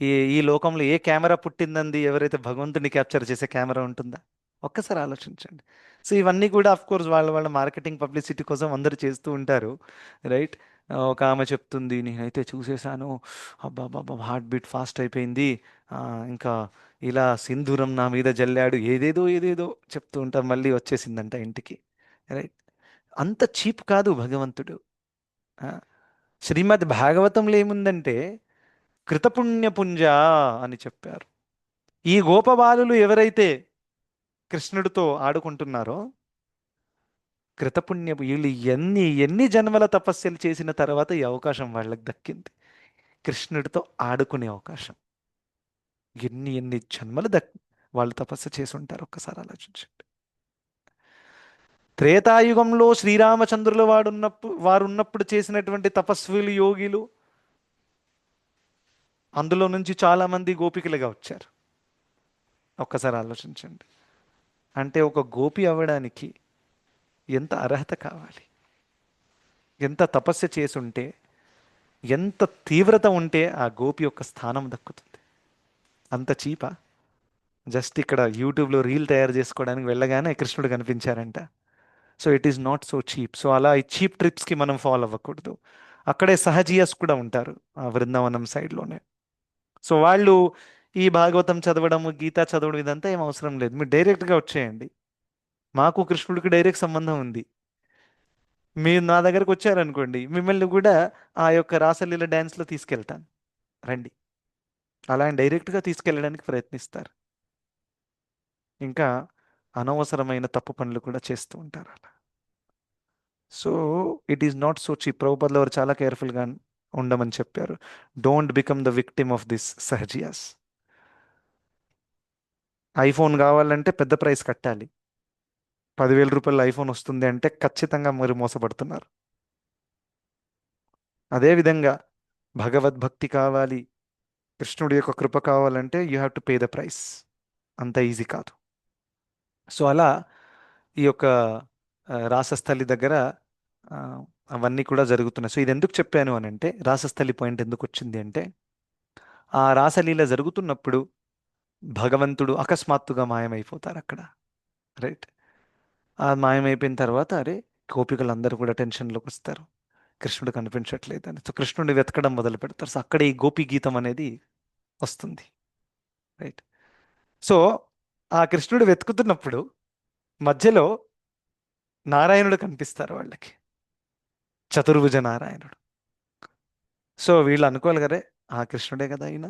ఈ ఈ లోకంలో ఏ కెమెరా పుట్టిందండి ఎవరైతే భగవంతుని క్యాప్చర్ చేసే కెమెరా ఉంటుందా? ఒక్కసారి ఆలోచించండి. సో ఇవన్నీ కూడా అఫ్ కోర్స్ వాళ్ళ వాళ్ళ మార్కెటింగ్ పబ్లిసిటీ కోసం అందరూ చేస్తూ ఉంటారు, రైట్? ఒక ఆమె చెప్తుంది, నేనైతే చూసేశాను, అబ్బా బాబా హార్ట్ బీట్ ఫాస్ట్ అయిపోయింది, ఆ, ఇంకా ఇలా సింధూరం నా మీద జల్లాడు, ఏదేదో ఏదేదో చెప్తూ ఉంటారు, మళ్ళీ వచ్చేసిందంట ఇంటికి, రైట్? అంత చీప్ కాదు భగవంతుడు. ఆ, శ్రీమద్ భాగవతంలో ఏముందంటే కృతపుణ్యపుంజ అని చెప్పారు. ఈ గోపబాలులు ఎవరైతే కృష్ణుడితో ఆడుకుంటున్నారో, కృతపుణ్యపు వీళ్ళు ఎన్ని ఎన్ని జన్మల తపస్సులు చేసిన తర్వాత ఈ అవకాశం వాళ్ళకి దక్కింది, కృష్ణుడితో ఆడుకునే అవకాశం. ఎన్ని ఎన్ని జన్మలు వాళ్ళు తపస్సు చేసి ఉంటారు, ఒక్కసారి ఆలోచించండి. త్రేతాయుగంలో శ్రీరామచంద్రుల వారు ఉన్నప్పుడు చేసినటువంటి తపస్విలు, యోగిలు, అందులో నుంచి చాలా మంది గోపికలుగా వచ్చారు. ఒక్కసారి ఆలోచించండి. అంటే ఒక గోపి అవ్వడానికి ఎంత అర్హత కావాలి, ఎంత తపస్సు చేసుంటే, ఎంత తీవ్రత ఉంటే ఆ గోపి యొక్క స్థానం దక్కుతుంది. అంత చీపా? జస్ట్ ఇక్కడ యూట్యూబ్లో రీల్ తయారు చేసుకోవడానికి వెళ్ళగానే కృష్ణుడు కనిపించారంట. So it is not so cheap. So అలా ఈ చీప్ ట్రిప్స్కి మనం ఫాలో అవ్వకూడదు. అక్కడే సహజీయస్ కూడా ఉంటారు ఆ బృందావనం సైడ్లోనే. సో వాళ్ళు ఈ భాగవతం చదవడం, గీత చదవడం ఇదంతా ఏం అవసరం లేదు, మీరు డైరెక్ట్గా వచ్చేయండి. మాకు కృష్ణుడికి డైరెక్ట్ సంబంధం ఉంది. మీరు నా దగ్గరకు వచ్చారనుకోండి, మిమ్మల్ని కూడా ఆ యొక్క రాసలీల డ్యాన్స్లో తీసుకెళ్తాను, రండి. అలా ఆయన డైరెక్ట్గా తీసుకెళ్ళడానికి ప్రయత్నిస్తారు. ఇంకా అనవసరమైన తప్పు పనులు కూడా చేస్తూ ఉంటారు అలా. So it is not so cheap. ప్రభుపాదుల వారు చాలా కేర్ఫుల్గా ఉండమని చెప్పారు. Don't become the victim of this Sahajiyas. IPhone కావాలంటే పెద్ద ప్రైస్ కట్టాలి, 10,000 రూపాయల ఐఫోన్ వస్తుంది అంటే ఖచ్చితంగా మీరు మోసపడుతున్నారు. అదేవిధంగా భగవద్భక్తి కావాలి, కృష్ణుడి యొక్క కృప కావాలంటే you have to pay the price. అంత ఈజీ కాదు. సో అలా ఈ యొక్క రాసస్థలి దగ్గర ఆ, అవన్నీ కూడా జరుగుతున్నాయి. సో ఇది ఎందుకు చెప్పాను అని అంటే, రాసస్థలి పాయింట్ ఎందుకు వచ్చింది అంటే, ఆ రాసలీల జరుగుతున్నప్పుడు భగవంతుడు అకస్మాత్తుగా మాయమైపోతారు అక్కడ. రైట్. ఆ మాయమైపోయిన తర్వాత అరే, గోపికలందరూ కూడా టెన్షన్లోకి వస్తారు, కృష్ణుడు కనిపించట్లేదు అని. సో కృష్ణుడిని వెతకడం మొదలు పెడతారు. సో అక్కడ ఈ గోపీ గీతం అనేది వస్తుంది. రైట్. సో ఆ కృష్ణుడు వెతుకుతున్నప్పుడు మధ్యలో నారాయణుడు కనిపిస్తారు వాళ్ళకి, చతుర్భుజ నారాయణుడు. సో వీళ్ళు అనుకోవాలి కదే, ఆ కృష్ణుడే కదా అయినా.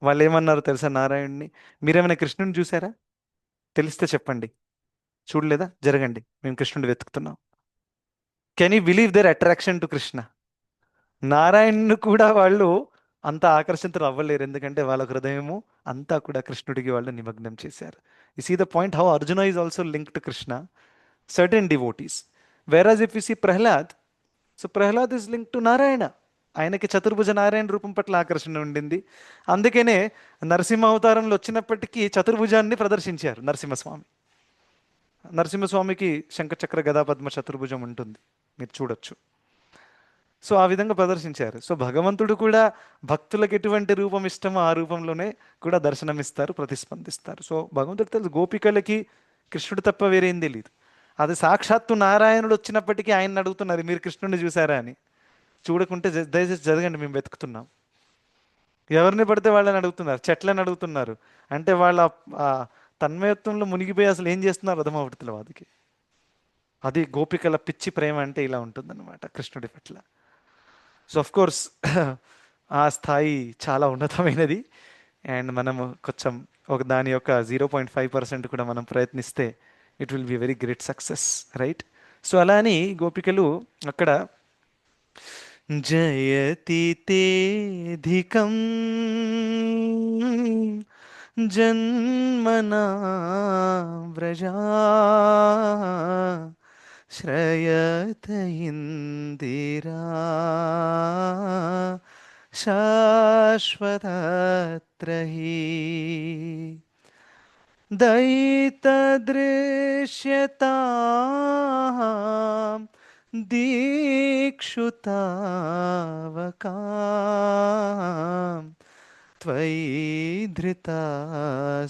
వాళ్ళు ఏమన్నారు తెలుసా నారాయణుడిని, మీరేమైనా కృష్ణుడిని చూసారా? తెలిస్తే చెప్పండి. చూడలేదా? జరగండి, మేము కృష్ణుడిని వెతుకుతున్నాం. Can you believe their attraction to Krishna? నారాయణుని కూడా వాళ్ళు అంత ఆకర్షితులు అవ్వలేరు, ఎందుకంటే వాళ్ళ హృదయము అంతా కూడా కృష్ణుడికి వాళ్ళు నిమగ్నం చేశారు. You see the point how Arjuna is also link to Krishna, certain devotees. Whereas if you see Prahlad, so Prahlad is link to Narayana. ఆయనకి చతుర్భుజ నారాయణ రూపం పట్ల ఆకర్షణ ఉండింది. అందుకనే నరసింహ అవతారంలో వచ్చినప్పటికీ చతుర్భుజాన్ని ప్రదర్శించారు నరసింహస్వామి. నరసింహస్వామికి శంఖచక్ర గదా పద్మ చతుర్భుజం ఉంటుంది, మీరు చూడొచ్చు. సో ఆ విధంగా ప్రదర్శించారు. సో భగవంతుడు కూడా భక్తులకు ఎటువంటి రూపం ఇష్టమో ఆ రూపంలోనే కూడా దర్శనమిస్తారు, ప్రతిస్పందిస్తారు. సో భగవంతుడు తెలుసు గోపికలకి కృష్ణుడు తప్ప వేరేం తెలియదు. అది సాక్షాత్తు నారాయణుడు వచ్చినప్పటికీ ఆయన అడుగుతున్నారు, మీరు కృష్ణుడిని చూసారా అని. చూడకుంటే దయచేసి జరగండి, మేము వెతుకుతున్నాం. ఎవరిని పడితే వాళ్ళని అడుగుతున్నారు, చెట్లని అడుగుతున్నారు. అంటే వాళ్ళ ఆ తన్మయత్వంలో మునిగిపోయి అసలు ఏం చేస్తున్నారు అర్థం అవ్వట్లేదు వాదికి. అది గోపికల పిచ్చి ప్రేమ అంటే ఇలా ఉంటుందన్నమాట కృష్ణుడి పట్ల. సో ఆఫ్ కోర్స్ ఆ స్థాయి చాలా ఉన్నతమైనది. అండ్ మనము కొంచెం ఒక దాని యొక్క 0.5% కూడా మనం ప్రయత్నిస్తే it will be very great success. Right. So అలా అని గోపికలు అక్కడ జయతి తేధికం జన్మనా వ్రజా శ్రయత ఇందిరా శాశ్వతత్రహి దైతదృశ్యతాం దీక్షుతావకాం త్వయి ధృతా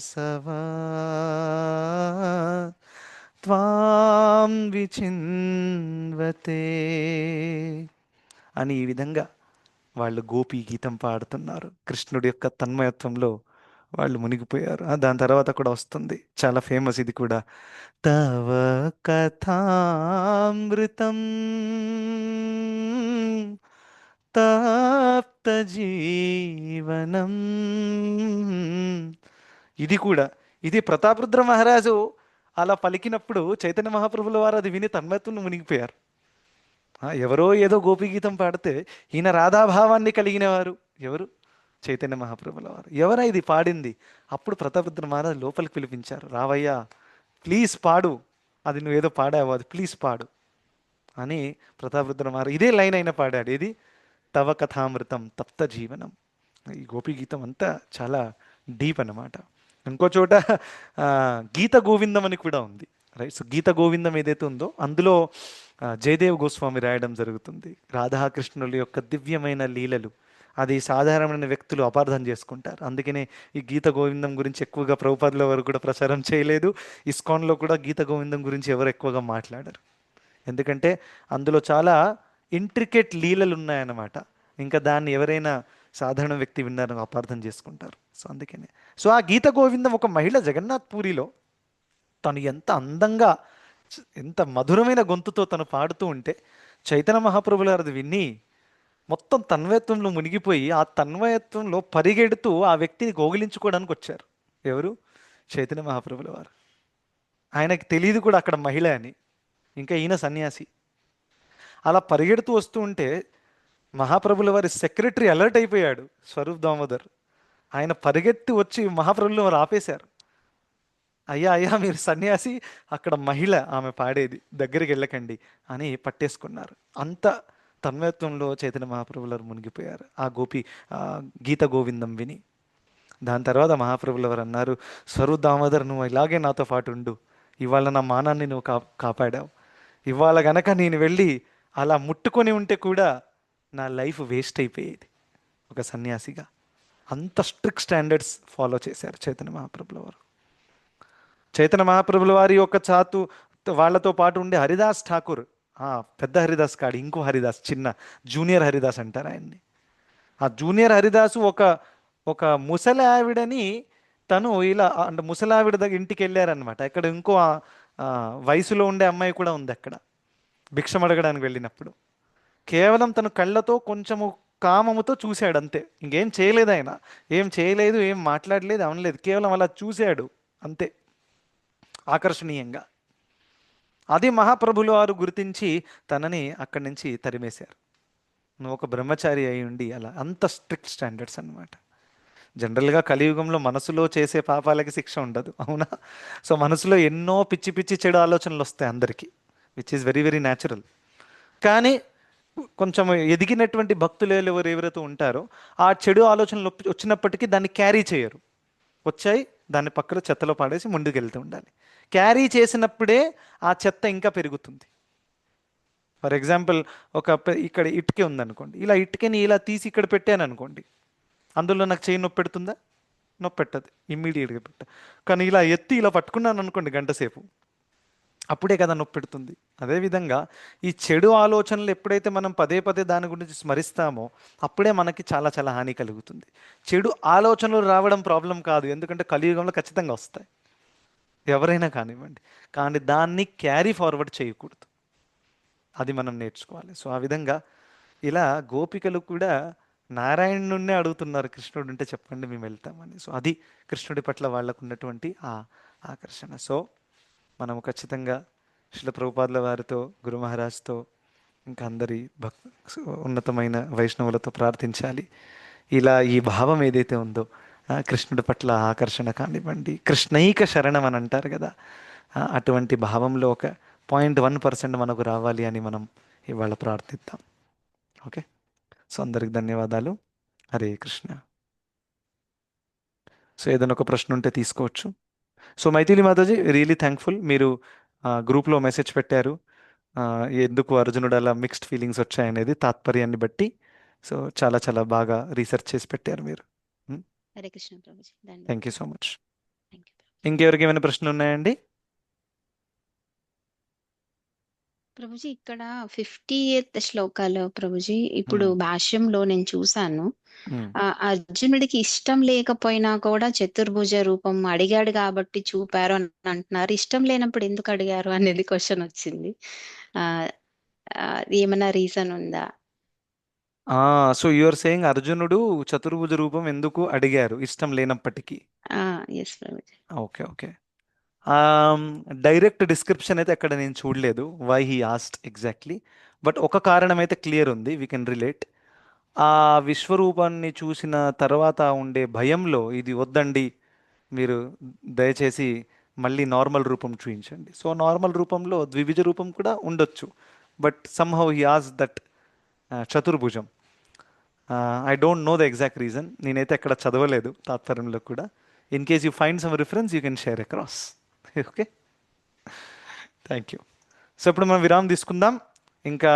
సవా త్వాం విచిన్వతే అని ఈ విధంగా వాళ్ళు గోపీ గీతం పాడుతున్నారు. కృష్ణుడి యొక్క తన్మయత్వంలో వాళ్ళు మునిగిపోయారు. దాని తర్వాత కూడా వస్తుంది, చాలా ఫేమస్ ఇది కూడా. తవ కథామృతం తప్త జీవనం. ఇది కూడా, ఇది ప్రతాపరుద్ర మహారాజు అలా పలికినప్పుడు చైతన్య మహాప్రభుల వారు అది విని తన్మయత్వంలో మునిగిపోయారు. ఎవరో ఏదో గోపీ గీతం పాడితే ఈయన రాధాభావాన్ని కలిగిన వారు ఎవరు? చైతన్య మహాప్రభుల వారు. ఎవరా ఇది పాడింది? అప్పుడు ప్రతాపరుద్ర మహారాజు లోపలికి పిలిపించారు, రావయ్యా ప్లీజ్ పాడు, అది నువ్వేదో పాడావు అది ప్లీజ్ పాడు అని. ప్రతాపరుద్ర మహారాజు ఇదే లైన్ అయినా పాడాడు, ఏది? తవ కథామృతం తప్త జీవనం. ఈ గోపీ గీతం అంతా చాలా డీప్ అన్నమాట. ఇంకో చోట గీత గోవిందం అని కూడా ఉంది. రైట్. సో గీత గోవిందం ఏదైతే ఉందో అందులో జయదేవ్ గోస్వామి రాయడం జరుగుతుంది. రాధాకృష్ణుల యొక్క దివ్యమైన లీలలు అది సాధారణమైన వ్యక్తులు అపార్థం చేసుకుంటారు. అందుకనే ఈ గీత గోవిందం గురించి ఎక్కువగా ప్రభుపాదుల వారు కూడా ప్రచారం చేయలేదు. ఇస్కాన్లో కూడా గీత గోవిందం గురించి ఎవరు ఎక్కువగా మాట్లాడరు, ఎందుకంటే అందులో చాలా ఇంట్రికేట్ లీలలు ఉన్నాయన్నమాట. ఇంకా దాన్ని ఎవరైనా సాధారణ వ్యక్తి విన్నారని అపార్థం చేసుకుంటారు. సో అందుకనే సో ఆ గీత గోవిందం ఒక మహిళ జగన్నాథ్ పూరిలో తను ఎంత అందంగా ఎంత మధురమైన గొంతుతో తను పాడుతూ ఉంటే చైతన్య మహాప్రభుల వారు అది విని మొత్తం తన్మయత్వంలో మునిగిపోయి ఆ తన్మయత్వంలో పరిగెడుతూ ఆ వ్యక్తిని కౌగిలించుకోవడానికి వచ్చారు. ఎవరు? చైతన్య మహాప్రభుల వారు. ఆయనకి తెలియదు కూడా అక్కడ మహిళ అని, ఇంకా ఈయన సన్యాసి. అలా పరిగెడుతూ వస్తూ ఉంటే మహాప్రభుల వారి సెక్రటరీ అలర్ట్ అయిపోయాడు, స్వరూప్ దామోదర్. ఆయన పరిగెత్తి వచ్చి మహాప్రభుల వారు ఆపేశారు. అయ్యా అయ్యా మీరు సన్యాసి, అక్కడ మహిళ ఆమె పాడేది, దగ్గరికి వెళ్ళకండి అని పట్టేసుకున్నారు. అంత తన్మయత్వంలో చైతన్య మహాప్రభుల వారు మునిగిపోయారు ఆ గీత గోవిందం విని. దాని తర్వాత మహాప్రభులు వారు అన్నారు, స్వరూప్ దామోదర్ నువ్వు ఇలాగే నాతో పాటు ఉండు, ఇవాళ నా మానాన్ని నువ్వు కాపాడావు. ఇవాళ గనక నేను వెళ్ళి అలా ముట్టుకొని ఉంటే కూడా నా లైఫ్ వేస్ట్ అయిపోయేది ఒక సన్యాసిగా. అంత స్ట్రిక్ట్ స్టాండర్డ్స్ ఫాలో చేశారు చైతన్య మహాప్రభుల వారు. చైతన్య మహాప్రభుల వారి యొక్క చాతు వాళ్ళతో పాటు ఉండే హరిదాస్ ఠాకూర్, పెద్ద హరిదాస్ కాడు, ఇంకో హరిదాస్, చిన్న జూనియర్ హరిదాస్ అంటారు ఆయన్ని. ఆ జూనియర్ హరిదాసు ఒక ఒక ముసలి ఆవిడని తను ఇలా అంటే ముసలి ఆవిడ దగ్గర ఇంటికి వెళ్ళారనమాట. ఇక్కడ ఇంకో వయసులో ఉండే అమ్మాయి కూడా ఉంది అక్కడ భిక్షం అడగడానికి వెళ్ళినప్పుడు. కేవలం తను కళ్ళతో కొంచెము కామముతో చూశాడు అంతే, ఇంకేం చేయలేదు ఆయన, ఏం చేయలేదు, ఏం మాట్లాడలేదు, అవనలేదు, కేవలం అలా చూశాడు అంతే ఆకర్షణీయంగా. అది మహాప్రభులు వారు గుర్తించి తనని అక్కడి నుంచి తరిమేశారు. నువ్వు ఒక బ్రహ్మచారి అయి ఉండి అలా, అంత స్ట్రిక్ట్ స్టాండర్డ్స్ అనమాట. జనరల్గా కలియుగంలో మనసులో చేసే పాపాలకి శిక్ష ఉండదు, అవునా? సో మనసులో ఎన్నో పిచ్చి పిచ్చి చెడు ఆలోచనలు వస్తాయి అందరికీ, which is very very natural. కానీ కొంచెం ఎదిగినటువంటి భక్తులు ఎవరైతే ఉంటారో ఆ చెడు ఆలోచనలు వచ్చినప్పటికీ దాన్ని క్యారీ చేయరు. వచ్చాయి దాన్ని పక్కన చెత్తలో పాడేసి ముందుకు వెళ్తూ ఉండాలి. క్యారీ చేసినప్పుడే ఆ చెత్త ఇంకా పెరుగుతుంది. ఫర్ ఎగ్జాంపుల్ ఇక్కడ ఇటుకే ఉందనుకోండి, ఇలా ఇటుకని ఇలా తీసి ఇక్కడ పెట్టాను అనుకోండి, అందులో నాకు చేయి నొప్పి పెడుతుందా? నొప్పి పెట్టదు, ఇమ్మీడియట్గా పెట్ట. కానీ ఇలా ఎత్తి ఇలా పట్టుకున్నాను అనుకోండి గంట సేపు, అప్పుడే కదా నొప్పి పెడుతుంది. అదేవిధంగా ఈ చెడు ఆలోచనలు ఎప్పుడైతే మనం పదే పదే దాని గురించి స్మరిస్తామో అప్పుడే మనకి చాలా చాలా హాని కలుగుతుంది. చెడు ఆలోచనలు రావడం ప్రాబ్లం కాదు, ఎందుకంటే కలియుగంలో ఖచ్చితంగా వస్తాయి, ఎవరైనా కానివ్వండి. కానీ దాన్ని క్యారీ ఫార్వర్డ్ చేయకూడదు, అది మనం నేర్చుకోవాలి. సో ఆ విధంగా ఇలా గోపికలు కూడా నారాయణున్నే అడుగుతున్నారు, కృష్ణుడు ఉంటే చెప్పండి మేము వెళ్తామని. సో అది కృష్ణుడి పట్ల వాళ్ళకు ఉన్నటువంటి ఆ ఆకర్షణ. సో మనము ఖచ్చితంగా శ్రీల ప్రభుపాదుల వారితో, గురు మహారాజ్తో, ఇంకా అందరి ఉన్నతమైన వైష్ణవులతో ప్రార్థించాలి. ఇలా ఈ భావం ఏదైతే ఉందో కృష్ణుడి పట్ల ఆకర్షణ కానివ్వండి, కృష్ణైక శరణం అని అంటారు కదా, అటువంటి భావంలో ఒక 0.1% మనకు రావాలి అని మనం ఇవాళ ప్రార్థిద్దాం. ఓకే, సో అందరికి ధన్యవాదాలు. హరే కృష్ణ. సో ఏదైనా ఒక ప్రశ్న ఉంటే తీసుకోవచ్చు. So Maithili Mataji, really thankful, మీరు గ్రూప్లో మెసేజ్ పెట్టారు ఎందుకు అర్జునుడు అలా మిక్స్డ్ ఫీలింగ్స్ వచ్చాయనేది తాత్పర్యాన్ని బట్టి. సో చాలా చాలా బాగా రీసెర్చ్ చేసి పెట్టారు మీరు. Hare Krishna Prabhuji, thank you so much. Thank you ఇంకెవరికి ఏమైనా ప్రశ్నలు ఉన్నాయండి? ప్రభుజీ. ఇక్కడ 58th శ్లోకాలు ప్రభుజీ, ఇప్పుడు భాష్యంలో నేను చూసాను, అర్జునుడికి ఇష్టం లేకపోయినా కూడా చతుర్భుజ రూపం అడిగాడు కాబట్టి చూపారు అని అంటున్నారు. ఇష్టం లేనప్పుడు ఎందుకు అడిగారు అనేది క్వశ్చన్ వచ్చింది. ఏమైనా రీజన్ ఉందా? సో యూఆర్ సేయింగ్ అర్జునుడు చతుర్భుజ రూపం ఎందుకు అడిగారు ఇష్టం లేనప్పటికీ? Yes Prabhuji. Okay okay. Direct description అయితే అక్కడ నేను చూడలేదు why he asked exactly, but ఒక కారణం అయితే క్లియర్ ఉంది, వీ కెన్ రిలేట్. ఆ విశ్వరూపాన్ని చూసిన తర్వాత ఉండే భయంలో ఇది వద్దండి, మీరు దయచేసి మళ్ళీ నార్మల్ రూపం చూపించండి. సో నార్మల్ రూపంలో ద్విభుజ రూపం కూడా ఉండొచ్చు, but somehow he asked that chaturbhujam. I don't know the exact reason, నేనైతే అక్కడ చదవలేదు తాత్పర్యంలో కూడా. In case you find some reference you can share across. Okay, thank you. So ఇప్పుడు మనం విరామం తీసుకుందాం. ఇంకా